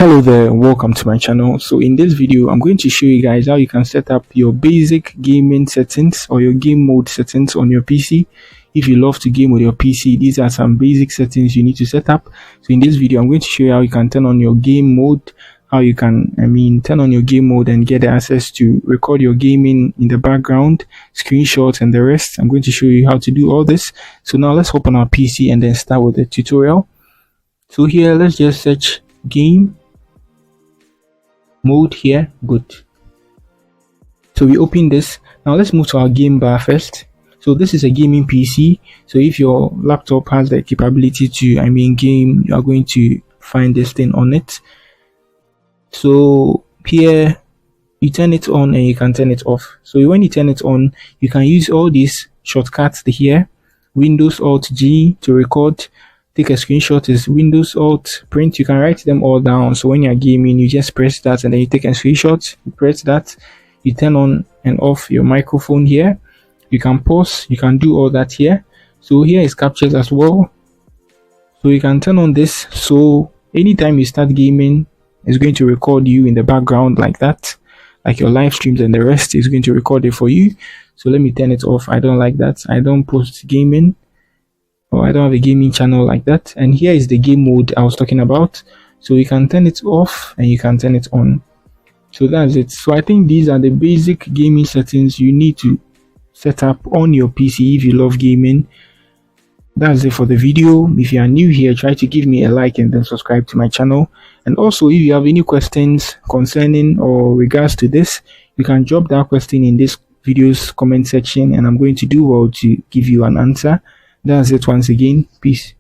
Hello there, welcome to my channel. So in this video I'm going to show you guys how you can set up your basic gaming settings or your game mode settings on your PC. If you love to game with your PC, these are some basic settings you need to set up. So in this video I'm going to show you how you can turn on your game mode, how you can turn on your game mode and get access to record your gaming in the background, screenshots and the rest. I'm going to show you how to do all this. So now let's open our PC and then start with the tutorial. So here let's just search game mode here. Good. So we open this. Now let's move to our game bar first. So this is a gaming PC. So if your laptop has the capability to game, you are going to find this thing on it. So here you turn it on and you can turn it off. So when you turn it on, you can use all these shortcuts here. Windows Alt G to record. Take a screenshot is Windows Alt Print. You can write them all down. So when you're gaming, you just press that and then you take a screenshot. You press that. You turn on and off your microphone here. You can pause. You can do all that here. So here is captures as well. So you can turn on this. So anytime you start gaming, it's going to record you in the background like that. Like your live streams and the rest is going to record it for you. So let me turn it off. I don't like that. I don't post gaming. I don't have a gaming channel like that. And here is the game mode I was talking about. So you can turn it off and you can turn it on. So that's it. So I think these are the basic gaming settings you need to set up on your PC if you love gaming. That's it for the video. If you are new here, try to give me a like and then subscribe to my channel. And also if you have any questions concerning or regards to this, you can drop that question in this video's comment section and I'm going to do well to give you an answer. That's it once again. Peace.